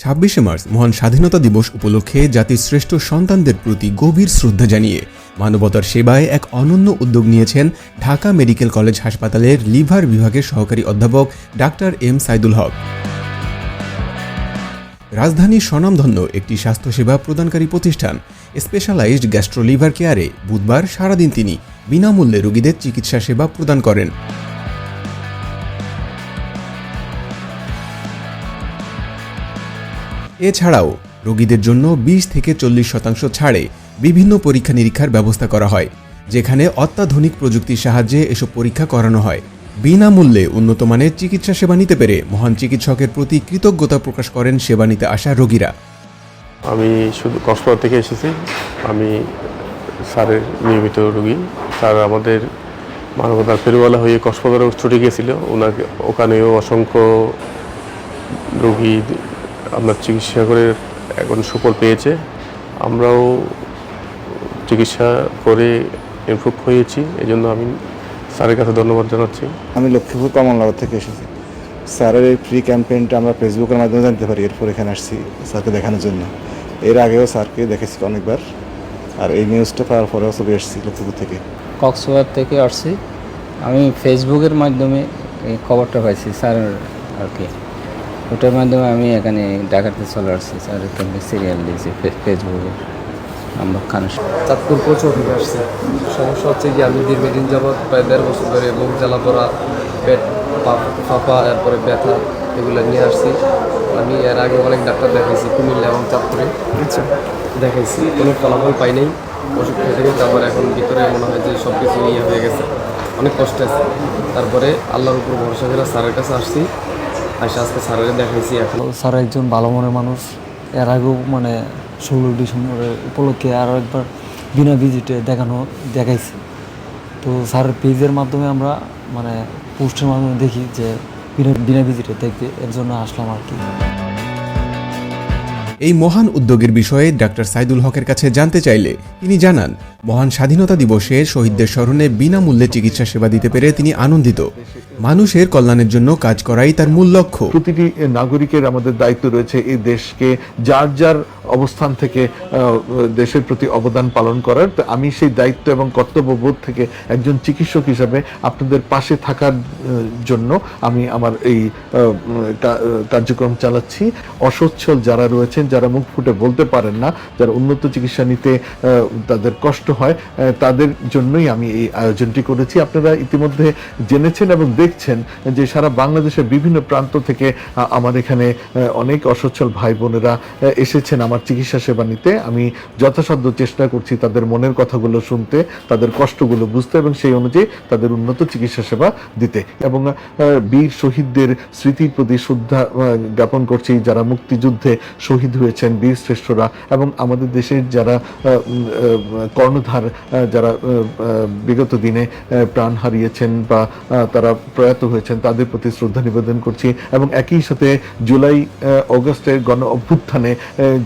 26শে March মহান স্বাধীনতা দিবস উপলক্ষে জাতির শ্রেষ্ঠ সন্তানদের প্রতি গভীর শ্রদ্ধা জানিয়ে মানবতার সেবায় এক অনন্য উদ্যোগ নিয়েছেন ঢাকা মেডিকেল কলেজ হাসপাতালের লিভার বিভাগের সহকারী অধ্যাপক ডাক্তার এম সাইদুল হক। রাজধানীর স্বনামধন্য একটি স্বাস্থ্যসেবা প্রদানকারী প্রতিষ্ঠান স্পেশালাইজড গ্যাস্ট্রো লিভার কেয়ারে বুধবার সারাদিন তিনি বিনামূল্যে রোগীদের চিকিৎসা সেবা প্রদান করেন। এছাড়াও রোগীদের জন্য 20 থেকে 40% ছাড়ে বিভিন্ন পরীক্ষা নিরীক্ষার ব্যবস্থা করা হয়, যেখানে অত্যাধুনিক প্রযুক্তির সাহায্যে এসব পরীক্ষা করানো হয়। বিনামূল্যে উন্নত মানের চিকিৎসা সেবা নিতে পেরে মহান চিকিৎসকের প্রতি কৃতজ্ঞতা প্রকাশ করেন সেবা নিতে আসা রোগীরা। আমি শুধু কক্সবাজার থেকে এসেছি। আমি স্যারের নিয়মিত রোগী। স্যার আমাদের মানবতার ফেরিওয়ালা হয়ে কক্সবাজারে ছুটে গিয়েছিল, ওখানেও অসংখ্য রোগী আপনার চিকিৎসা করে এখন সুফল পেয়েছে। আমরাও চিকিৎসা করে ইমপ্রুভ হয়েছি, এই জন্য আমি স্যারের কাছে ধন্যবাদ জানাচ্ছি। আমি লক্ষ্মীপুর কমলনগর থেকে এসেছি। স্যারের এই ফ্রি ক্যাম্পেইনটা আমরা ফেসবুকের মাধ্যমে জানতে পারি, এরপর এখানে আসছি স্যারকে দেখানোর জন্য। এর আগেও স্যারকে দেখেছি অনেকবার, আর এই নিউজটা পাওয়ার পরেও চলে এসেছি লক্ষ্মীপুর থেকে। কক্সবাজার থেকে আসছি। আমি ফেসবুকের মাধ্যমে এই খবরটা পাইছি স্যারের আর কি, ওটার মাধ্যমে আমি এখানে ঢাকাতে চলে আসছি। স্যারের এখানে সিরিয়াল দিয়েছি ফেসবুকে। আমরা খান চাঁদপুর প্রচুর থেকে আসছে। সমস্যা হচ্ছে কি, আমি দীর্ঘদিন যাবৎ প্রায় 1.5 বছর ধরে মুখ জ্বালা পড়া, পেট ফাঁপা, এরপরে ব্যথা, এগুলো নিয়ে আসছি। আমি এর আগে অনেক ডাক্তার দেখাইছি কুমিল্লা এবং চাঁদপুরে। আচ্ছা, দেখাইছি, কোনো ফলাফল পাই নাই। ওষুধ খেতে গেছে, আবার এখন ভিতরে মনে হয় যে সব কিছু ইয়ে হয়ে গেছে, অনেক কষ্ট আছে। তারপরে আল্লাহর উপর ভরসা করে স্যারের কাছে আসছি, আজকে স্যারের দেখাইছি। এখন স্যার একজন ভালো মনের মানুষ। এর আগেও 16 ডিসেম্বরের উপলক্ষে আরও একবার বিনা ভিজিটে দেখাইছি। তো স্যারের পেজের মাধ্যমে আমরা পোস্টের মাধ্যমে দেখি যে বিনা ভিজিটে দেখবে, এর জন্য আসলাম আর কি। এই মহান উদ্যোগের বিষয়ে ডাক্তার সাইদুল হকের কাছে জানতে চাইলে তিনি জানান, মহান স্বাধীনতা দিবসে শহীদদের স্মরণে বিনামূল্যে চিকিৎসা সেবা দিতে পেরে তিনি আনন্দিত। মানুষের কল্যাণের জন্য কাজ করাই তার মূল লক্ষ্য। প্রতিটি নাগরিকের আমাদের দায়িত্ব রয়েছে এই দেশকে যার যার অবস্থান থেকে দেশের প্রতি অবদান পালন করার। তো আমি সেই দায়িত্ব এবং কর্তব্যবোধ থেকে একজন চিকিৎসক হিসাবে আপনাদের পাশে থাকার জন্য আমি আমার এই কার্যক্রম চালাচ্ছি। অসচ্ছল যারা রয়েছেন, যারা মুখ ফুটে বলতে পারেন না, যারা উন্নত চিকিৎসা নিতে তাদের কষ্ট হয়, তাদের জন্যই আমি এই আয়োজনটি করেছি। আপনারা ইতিমধ্যে জেনেছেন এবং দেখছেন যে সারা বাংলাদেশের বিভিন্ন প্রান্ত থেকে আমার এখানে অনেক অসচ্ছল ভাই বোনেরা এসেছেন আমার চিকিৎসা সেবা নিতে। আমি যথাসাধ্য চেষ্টা করছি তাদের মনের কথাগুলো শুনতে, তাদের কষ্টগুলো বুঝতে এবং সেই অনুযায়ী তাদের উন্নত চিকিৎসা সেবা দিতে। এবং বীর শহীদদের স্মৃতির প্রতি শ্রদ্ধা জ্ঞাপন করছি, যারা মুক্তিযুদ্ধে শহীদ হয়েছেন, বীর শ্রেষ্ঠরা, এবং আমাদের দেশের যারা কর্ণধার, যারা বিগত দিনে প্রাণ হারিয়েছেন বা তারা প্রয়াত হয়েছেন, তাদের প্রতি শ্রদ্ধা নিবেদন করছি। এবং একই সাথে জুলাই অগস্টের গণ অভ্যুত্থানে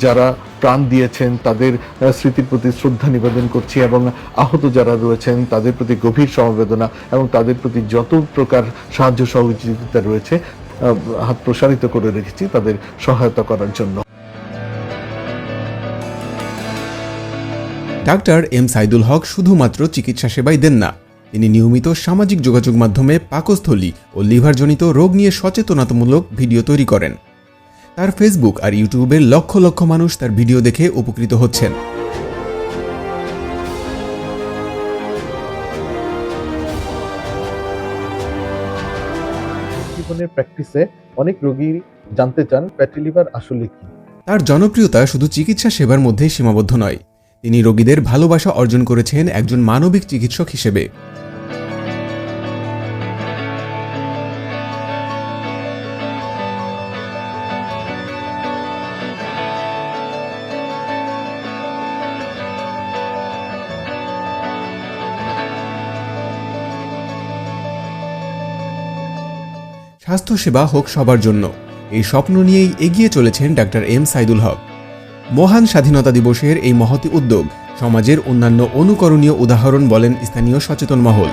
যারা প্রাণ দিয়েছেন তাদের স্মৃতির প্রতি শ্রদ্ধা নিবেদন করছি। এবং আহত যারা রয়েছেন তাদের প্রতি গভীর সমবেদনা এবং তাদের প্রতি যত প্রকার সাহায্য সহযোগিতা রয়েছে হাত প্রসারিত করে রেখেছি তাদের সহায়তা করার জন্য। ডাক্তার এম সাইদুল হক শুধুমাত্র চিকিৎসা সেবাই দেন না, তিনি নিয়মিত সামাজিক যোগাযোগ মাধ্যমে পাকস্থলী ও লিভারজনিত রোগ নিয়ে সচেতনতামূলক ভিডিও তৈরি করেন। তার ফেসবুক আর ইউটিউবের লক্ষ লক্ষ মানুষ তার ভিডিও দেখে উপকৃত হচ্ছেন। জীবনের প্র্যাকটিসে অনেক রোগী জানতে চান ফ্যাটি লিভার আসলে কি। তার জনপ্রিয়তা শুধু চিকিৎসা সেবার মধ্যেই সীমাবদ্ধ নয়, তিনি রোগীদের ভালোবাসা অর্জন করেছেন একজন মানবিক চিকিৎসক হিসেবে। স্বাস্থ্যসেবা হোক সবার জন্য, এই স্বপ্ন নিয়েই এগিয়ে চলেছেন ডাক্তার এম সাইদুল হক। মহান স্বাধীনতা দিবসের এই মহতী উদ্যোগ সমাজের অন্যান্য অনুকরণীয় উদাহরণ বলেন স্থানীয় সচেতন মহল।